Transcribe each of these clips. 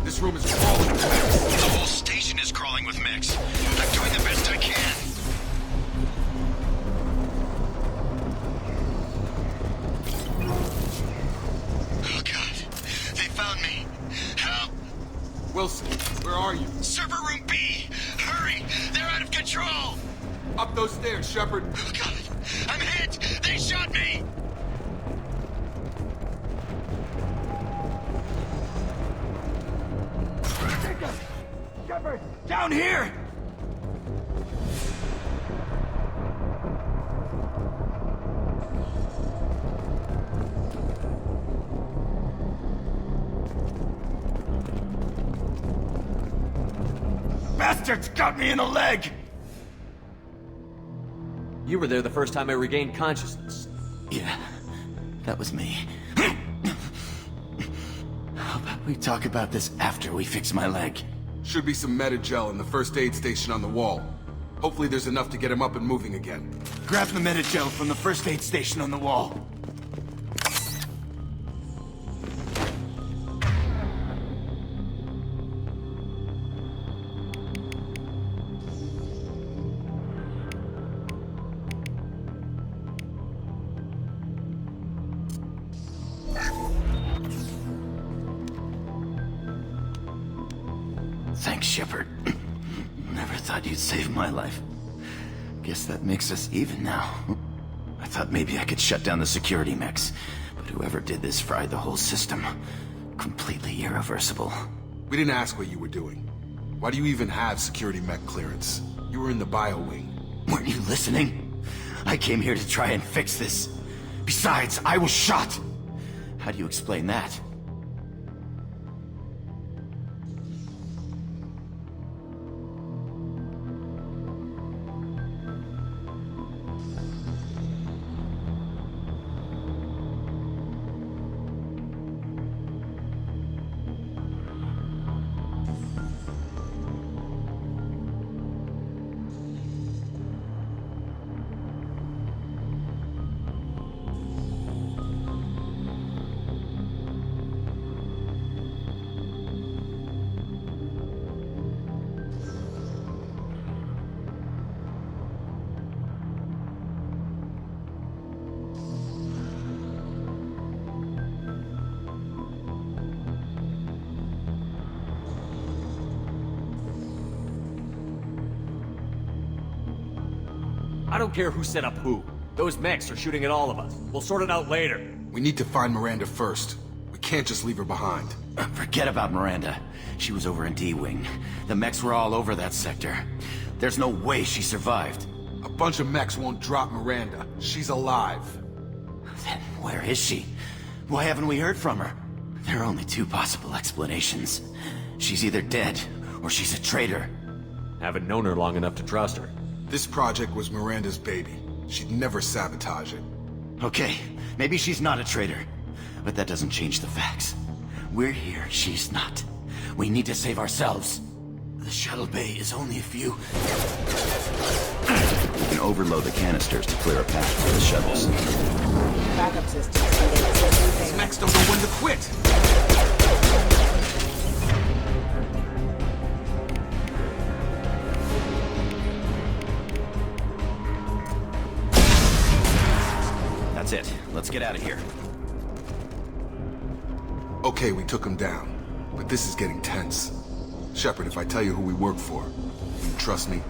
This room is crawling with mechs. The whole station is crawling with mechs. I'm doing the best I can. Oh God, they found me. Help! Wilson, where are you? Server room B! Hurry! They're out of control! Up those stairs, Shepard. Oh God, I'm hit! They shot me! Shepard, down here! Bastards got me in the leg! You were there the first time I regained consciousness. Yeah, that was me. How about we talk about this after we fix my leg? Should be some Metagel in the first aid station on the wall. Hopefully there's enough to get him up and moving again. Grab the Metagel from the first aid station on the wall. Thanks, Shepard. Never thought you'd save my life. Guess that makes us even now. I thought maybe I could shut down the security mechs, but whoever did this fried the whole system. Completely irreversible. We didn't ask what you were doing. Why do you even have security mech clearance? You were in the bio wing. Weren't you listening? I came here to try and fix this. Besides, I was shot! How do you explain that? I don't care who set up who. Those mechs are shooting at all of us. We'll sort it out later. We need to find Miranda first. We can't just leave her behind. Forget about Miranda. She was over in D-Wing. The mechs were all over that sector. There's no way she survived. A bunch of mechs won't drop Miranda. She's alive. Then where is she? Why haven't we heard from her? There are only two possible explanations. She's either dead, or she's a traitor. Haven't known her long enough to trust her. This project was Miranda's baby. She'd never sabotage it. Okay, maybe she's not a traitor. But that doesn't change the facts. We're here, she's not. We need to save ourselves. The shuttle bay is only a few... You can overload the canisters to clear a path for the shuttles. Backup systems. These mechs don't know when to quit. That's it. Let's get out of here. Okay, we took him down. But this is getting tense. Shepard, if I tell you who we work for, you trust me?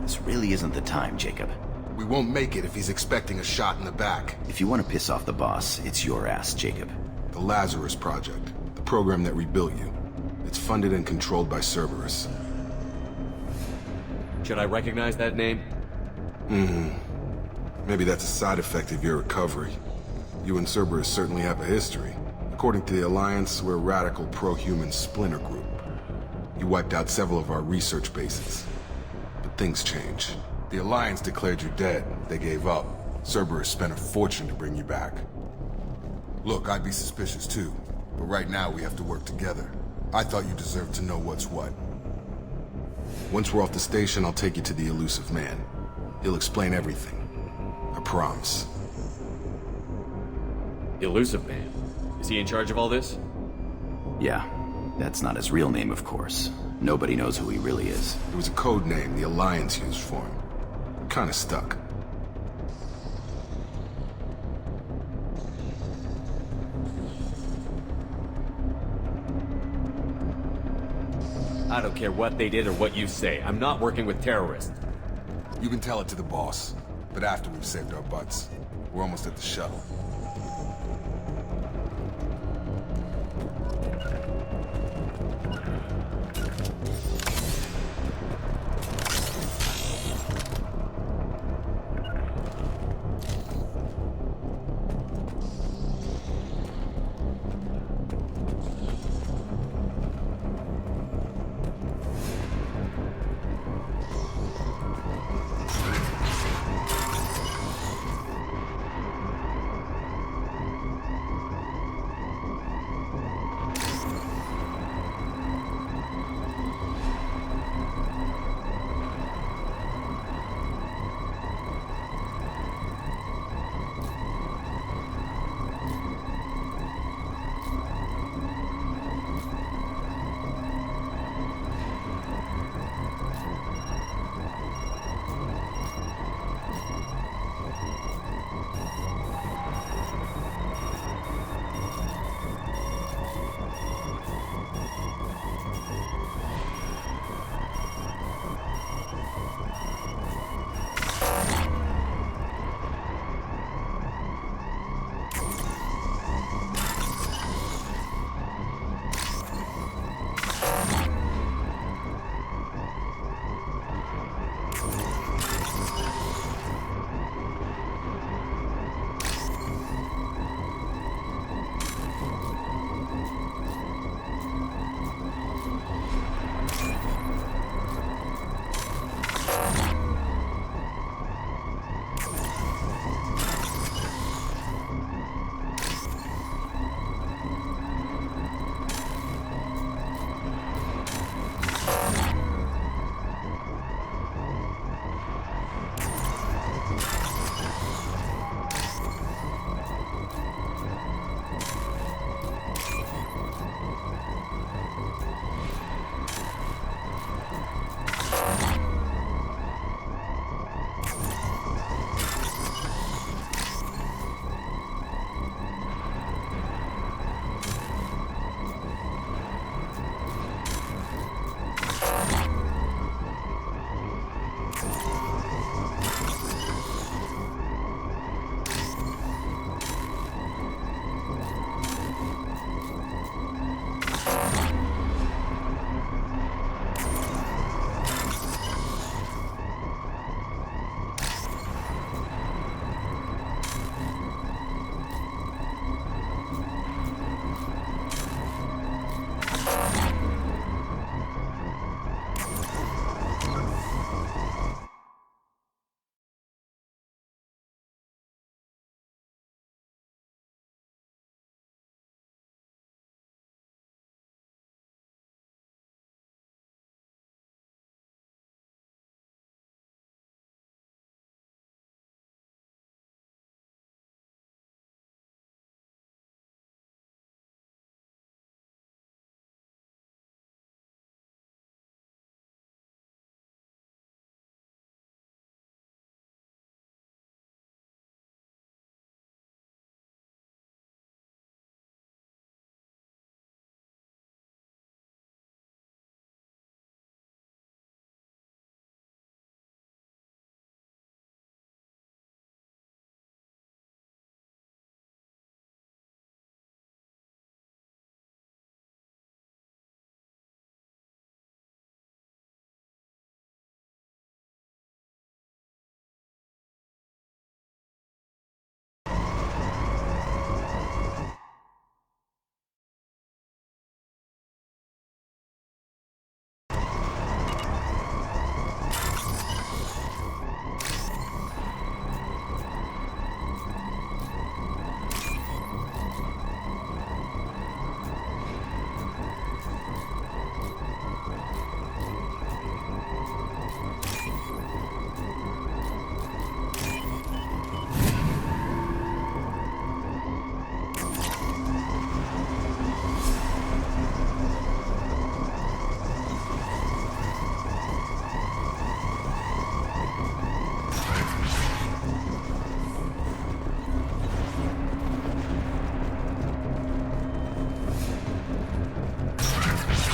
This really isn't the time, Jacob. We won't make it if he's expecting a shot in the back. If you want to piss off the boss, it's your ass, Jacob. The Lazarus Project. The program that rebuilt you. It's funded and controlled by Cerberus. Should I recognize that name? Maybe that's a side effect of your recovery. You and Cerberus certainly have a history. According to the Alliance, we're a radical pro-human splinter group. You wiped out several of our research bases. But things change. The Alliance declared you dead. They gave up. Cerberus spent a fortune to bring you back. Look, I'd be suspicious too. But right now we have to work together. I thought you deserved to know what's what. Once we're off the station, I'll take you to the elusive man. He'll explain everything. I promise. Elusive Man. Is he in charge of all this? Yeah. That's not his real name, of course. Nobody knows who he really is. It was a code name the Alliance used for him. Kinda stuck. I don't care what they did or what you say. I'm not working with terrorists. You can tell it to the boss, but after we've saved our butts. We're almost at the shuttle.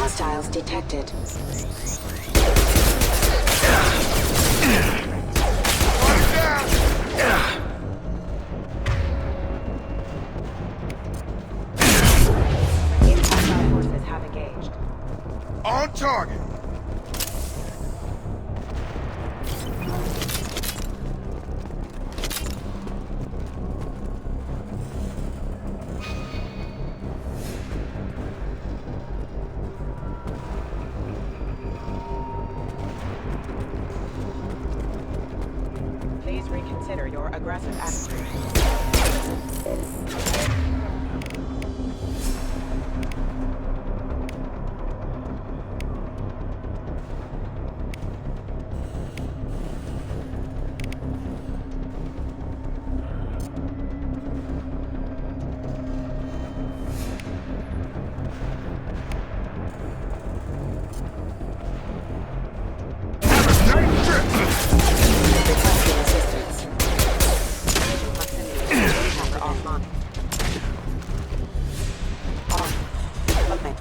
Hostiles detected. Hostile forces have engaged. On target. Please reconsider your aggressive attitude. Requesting assistance. Proximity. Attacker offline. On. Okay.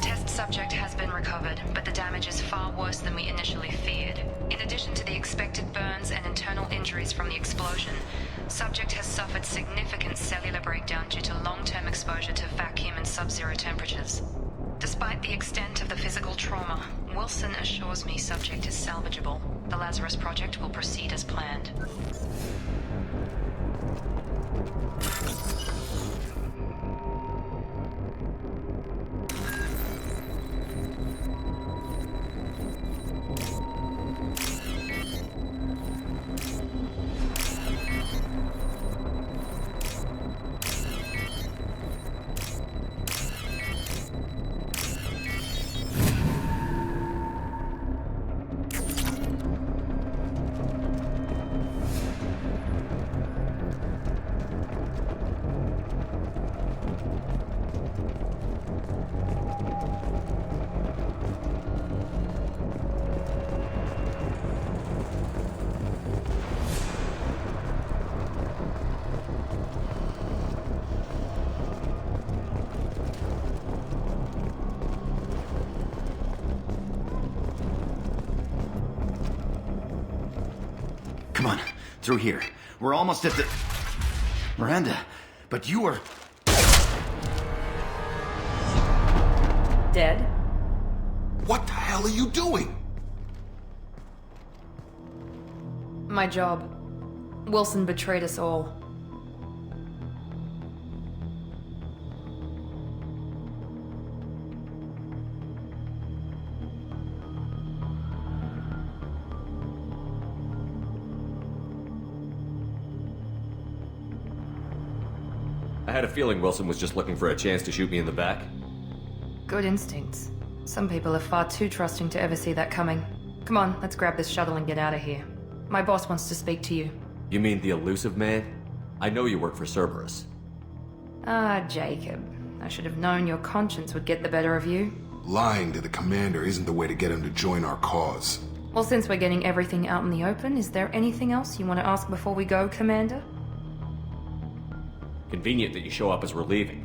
Test subject has been recovered, but the damage is far worse than we initially feared. In addition to the expected burns and internal injuries from the explosion, subject has suffered significant cellular breakdown due to long-term exposure to vacuum and sub-zero temperatures. Despite the extent of the physical trauma, Wilson assures me subject is salvageable. The Lazarus project will proceed as planned. Come on, through here. We're almost at the... Miranda, but you are... Dead? What the hell are you doing? My job. Wilson betrayed us all. I had a feeling Wilson was just looking for a chance to shoot me in the back. Good instincts. Some people are far too trusting to ever see that coming. Come on, let's grab this shuttle and get out of here. My boss wants to speak to you. You mean the elusive man? I know you work for Cerberus. Ah, Jacob. I should have known your conscience would get the better of you. Lying to the commander isn't the way to get him to join our cause. Well, since we're getting everything out in the open, is there anything else you want to ask before we go, Commander? Convenient that you show up as we're leaving.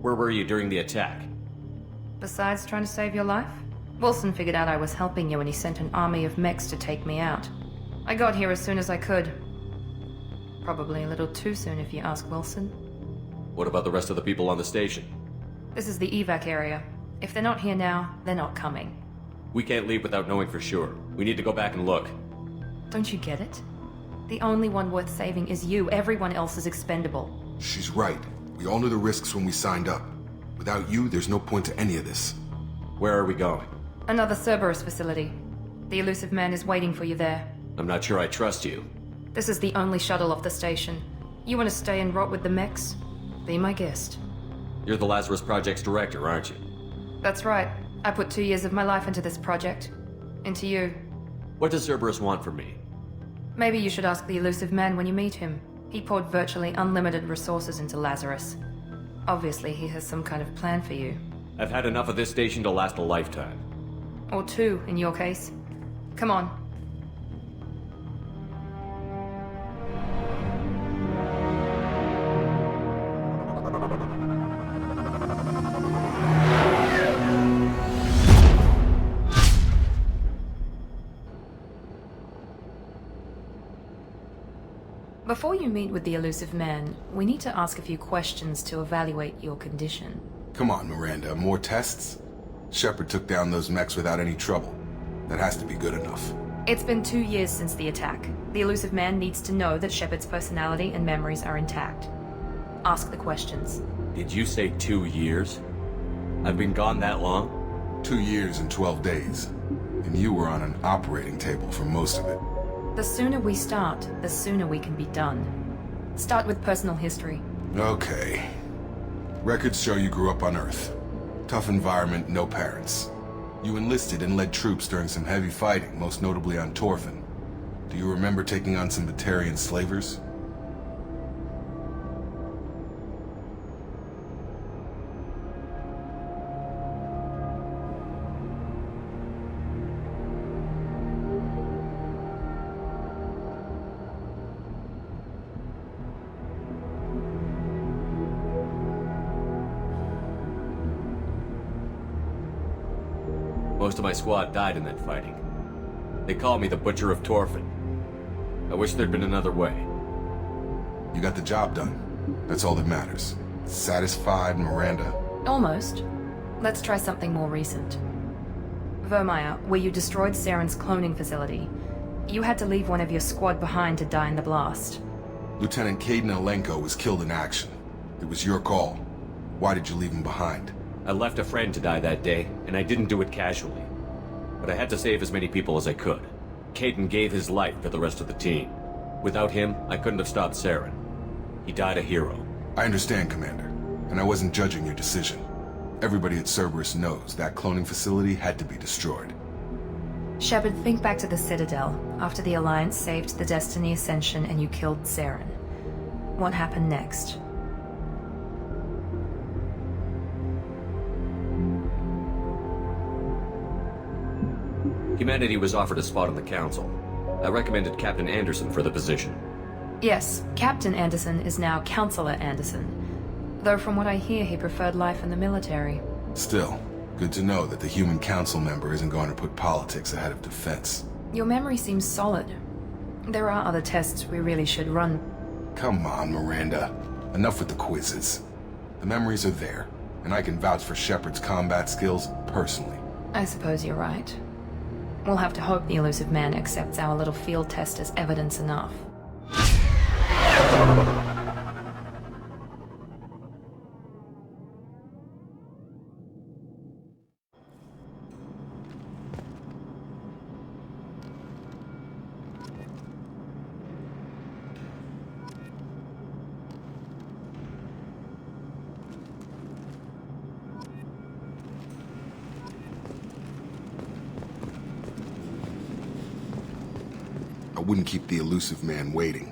Where were you during the attack? Besides trying to save your life? Wilson figured out I was helping you when he sent an army of mechs to take me out. I got here as soon as I could. Probably a little too soon if you ask Wilson. What about the rest of the people on the station? This is the evac area. If they're not here now, they're not coming. We can't leave without knowing for sure. We need to go back and look. Don't you get it? The only one worth saving is you. Everyone else is expendable. She's right. We all knew the risks when we signed up. Without you, there's no point to any of this. Where are we going? Another Cerberus facility. The elusive man is waiting for you there. I'm not sure I trust you. This is the only shuttle off the station. You want to stay and rot with the mechs? Be my guest. You're the Lazarus Project's director, aren't you? That's right. I put 2 years of my life into this project. Into you. What does Cerberus want from me? Maybe you should ask the elusive man when you meet him. He poured virtually unlimited resources into Lazarus. Obviously, he has some kind of plan for you. I've had enough of this station to last a lifetime. Or 2, in your case. Come on. Before you meet with the elusive man, we need to ask a few questions to evaluate your condition. Come on, Miranda, more tests? Shepard took down those mechs without any trouble. That has to be good enough. It's been 2 years since the attack. The elusive man needs to know that Shepard's personality and memories are intact. Ask the questions. Did you say 2 years? I've been gone that long? 2 years and 12 days. And you were on an operating table for most of it. The sooner we start, the sooner we can be done. Start with personal history. Okay. Records show you grew up on Earth. Tough environment, no parents. You enlisted and led troops during some heavy fighting, most notably on Torfin. Do you remember taking on some Batarian slavers? Most of my squad died in that fighting. They call me the Butcher of Torfin. I wish there'd been another way. You got the job done. That's all that matters. Satisfied, Miranda? Almost. Let's try something more recent. Vermeer, where you destroyed Saren's cloning facility. You had to leave one of your squad behind to die in the blast. Lieutenant Caden Alenko was killed in action. It was your call. Why did you leave him behind? I left a friend to die that day, and I didn't do it casually. But I had to save as many people as I could. Caden gave his life for the rest of the team. Without him, I couldn't have stopped Saren. He died a hero. I understand, Commander, and I wasn't judging your decision. Everybody at Cerberus knows that cloning facility had to be destroyed. Shepard, think back to the Citadel, after the Alliance saved the Destiny Ascension and you killed Saren. What happened next? Humanity was offered a spot on the Council. I recommended Captain Anderson for the position. Yes, Captain Anderson is now Counselor Anderson. Though from what I hear, he preferred life in the military. Still, good to know that the human council member isn't going to put politics ahead of defense. Your memory seems solid. There are other tests we really should run. Come on, Miranda. Enough with the quizzes. The memories are there, and I can vouch for Shepard's combat skills personally. I suppose you're right. We'll have to hope the elusive man accepts our little field test as evidence enough. I wouldn't keep the elusive man waiting.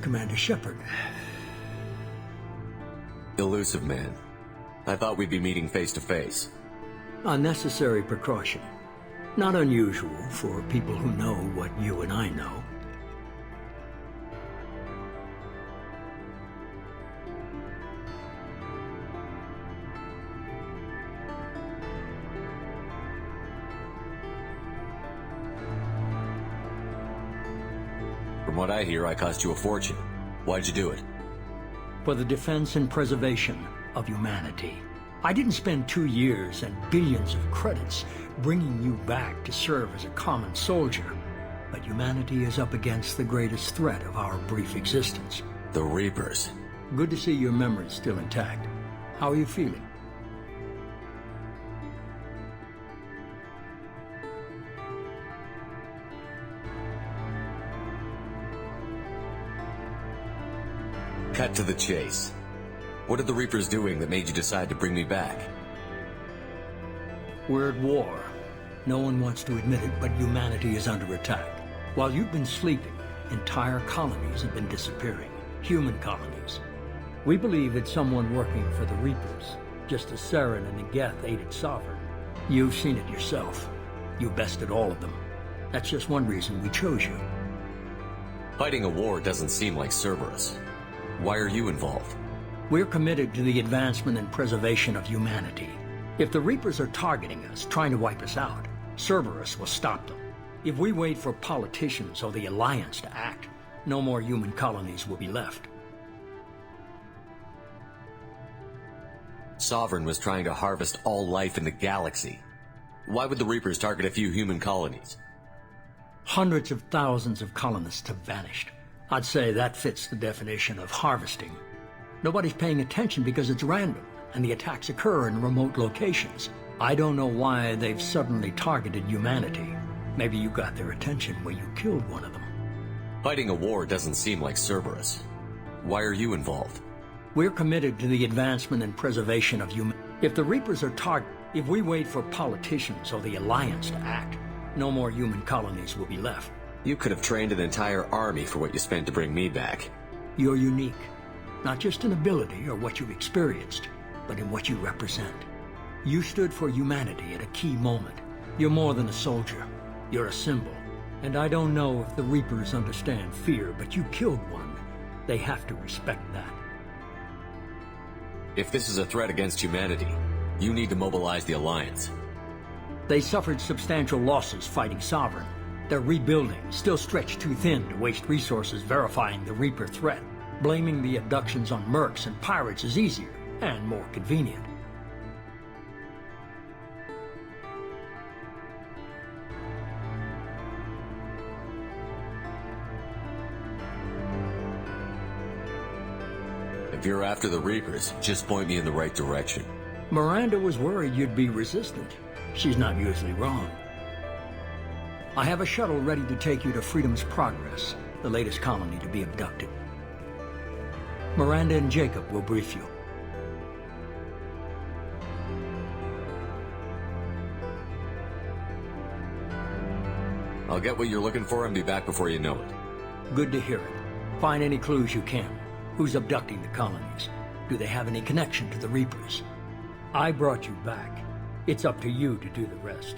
Commander Shepard. Elusive man. I thought we'd be meeting face to face. A necessary precaution. Not unusual for people who know what you and I know. From what I hear, I cost you a fortune. Why'd you do it? For the defense and preservation of humanity. I didn't spend 2 years and billions of credits bringing you back to serve as a common soldier. But humanity is up against the greatest threat of our brief existence. The Reapers. Good to see your memory's still intact. How are you feeling? Cut to the chase. What are the Reapers doing that made you decide to bring me back? We're at war. No one wants to admit it, but humanity is under attack. While you've been sleeping, entire colonies have been disappearing. Human colonies. We believe it's someone working for the Reapers, just as Saren and Negeth aided Sovereign. You've seen it yourself. You bested all of them. That's just one reason we chose you. Fighting a war doesn't seem like Cerberus. Why are you involved? We're committed to the advancement and preservation of humanity. If the Reapers are targeting us, trying to wipe us out, Cerberus will stop them. If we wait for politicians or the Alliance to act, no more human colonies will be left. Sovereign was trying to harvest all life in the galaxy. Why would the Reapers target a few human colonies? Hundreds of thousands of colonists have vanished. I'd say that fits the definition of harvesting. Nobody's paying attention because it's random, and the attacks occur in remote locations. I don't know why they've suddenly targeted humanity. Maybe you got their attention when you killed one of them. Fighting a war doesn't seem like Cerberus. Why are you involved? We're committed to the advancement and preservation of human. If the Reapers are if we wait for politicians or the Alliance to act, no more human colonies will be left. You could have trained an entire army for what you spent to bring me back. You're unique. Not just in ability or what you've experienced, but in what you represent. You stood for humanity at a key moment. You're more than a soldier. You're a symbol. And I don't know if the Reapers understand fear, but you killed one. They have to respect that. If this is a threat against humanity, you need to mobilize the Alliance. They suffered substantial losses fighting Sovereign. They're rebuilding, still stretched too thin to waste resources verifying the Reaper threat. Blaming the abductions on mercs and pirates is easier and more convenient. If you're after the Reapers, just point me in the right direction. Miranda was worried you'd be resistant. She's not usually wrong. I have a shuttle ready to take you to Freedom's Progress, the latest colony to be abducted. Miranda and Jacob will brief you. I'll get what you're looking for and be back before you know it. Good to hear it. Find any clues you can. Who's abducting the colonies? Do they have any connection to the Reapers? I brought you back. It's up to you to do the rest.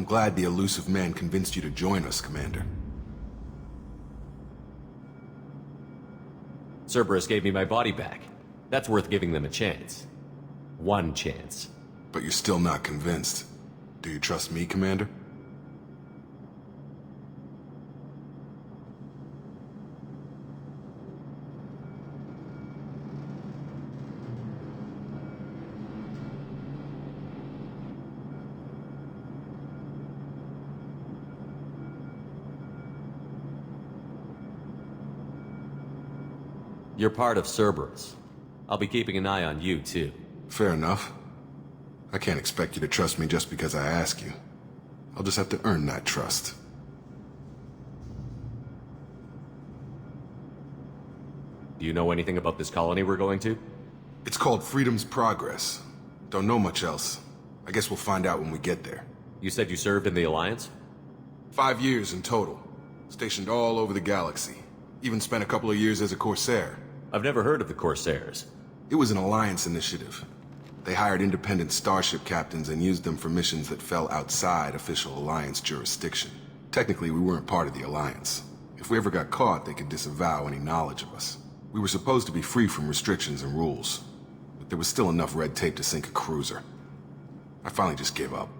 glad the elusive man convinced you to join us, Commander. Cerberus gave me my body back. That's worth giving them a chance. One chance. But you're still not convinced. Do you trust me, Commander? You're part of Cerberus. I'll be keeping an eye on you, too. Fair enough. I can't expect you to trust me just because I ask you. I'll just have to earn that trust. Do you know anything about this colony we're going to? It's called Freedom's Progress. Don't know much else. I guess we'll find out when we get there. You said you served in the Alliance? 5 years in total. Stationed all over the galaxy. Even spent a couple of years as a Corsair. I've never heard of the Corsairs. It was an Alliance initiative. They hired independent starship captains and used them for missions that fell outside official Alliance jurisdiction. Technically, we weren't part of the Alliance. If we ever got caught, they could disavow any knowledge of us. We were supposed to be free from restrictions and rules, but there was still enough red tape to sink a cruiser. I finally just gave up.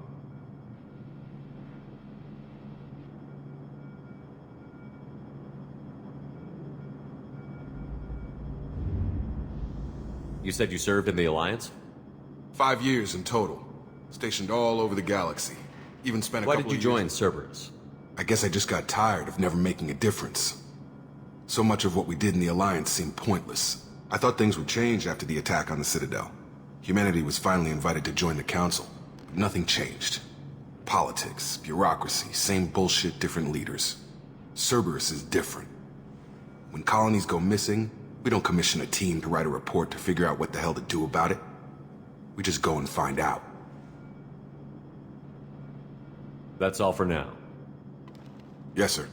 You said you served in the Alliance? 5 years in total. Stationed all over the galaxy. Even spent a Why couple did you of join years... Cerberus? I guess I just got tired of never making a difference. So much of what we did in the Alliance seemed pointless. I thought things would change after the attack on the Citadel. Humanity was finally invited to join the Council, but nothing changed. Politics, bureaucracy, same bullshit, different leaders. Cerberus is different. When colonies go missing, we don't commission a team to write a report to figure out what the hell to do about it. We just go and find out. That's all for now. Yes, sir.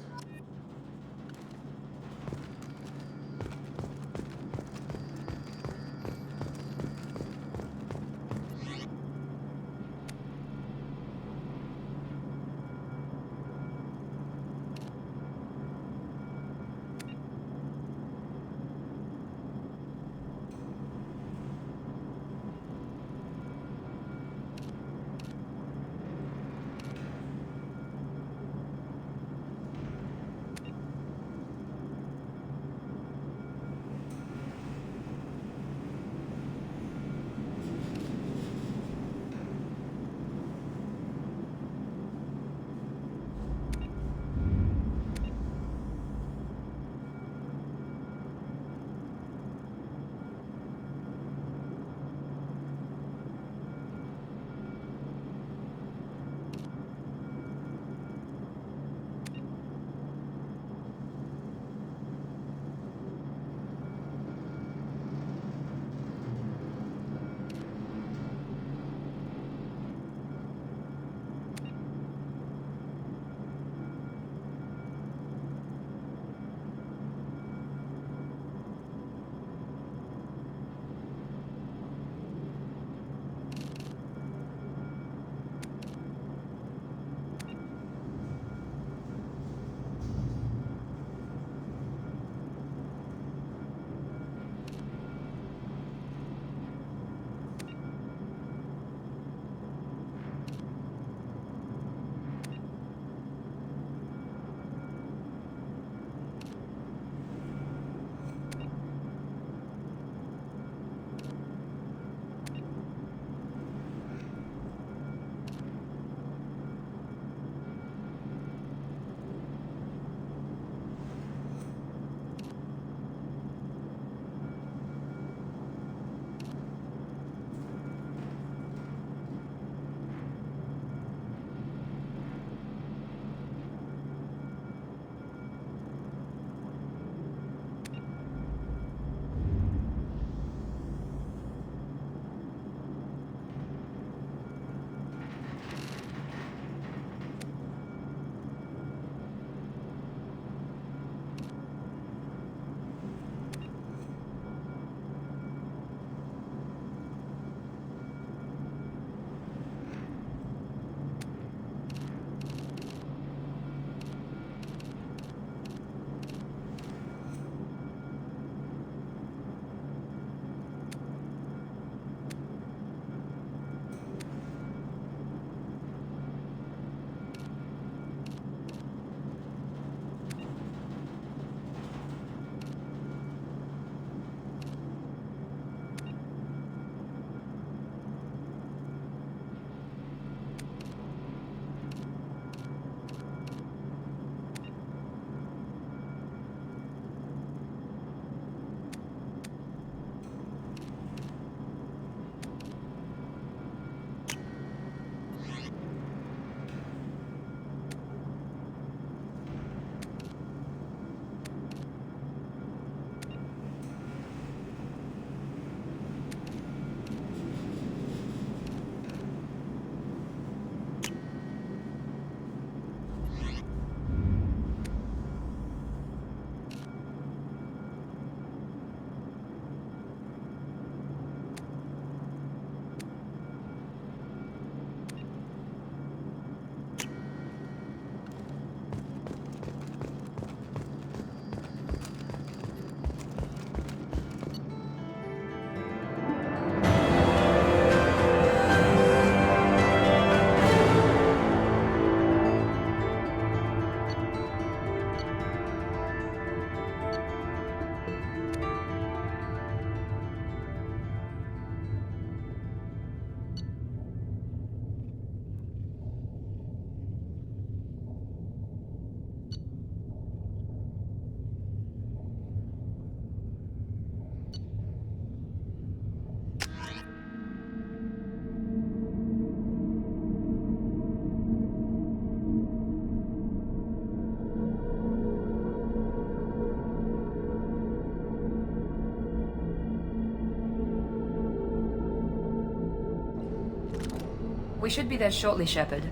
We should be there shortly, Shepard.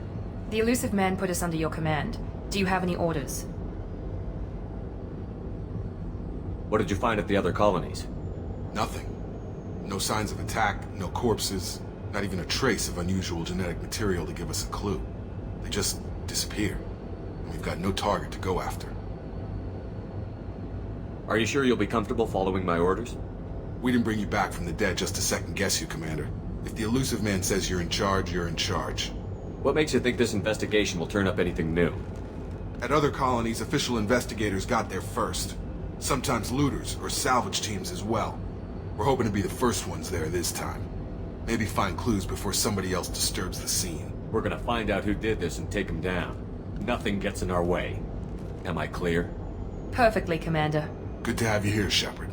The elusive man put us under your command. Do you have any orders? What did you find at the other colonies? Nothing. No signs of attack, no corpses, not even a trace of unusual genetic material to give us a clue. They just disappear. And we've got no target to go after. Are you sure you'll be comfortable following my orders? We didn't bring you back from the dead just to second guess you, Commander. If the elusive man says you're in charge, you're in charge. What makes you think this investigation will turn up anything new? At other colonies, official investigators got there first. Sometimes looters or salvage teams as well. We're hoping to be the first ones there this time. Maybe find clues before somebody else disturbs the scene. We're gonna find out who did this and take him down. Nothing gets in our way. Am I clear? Perfectly, Commander. Good to have you here, Shepard.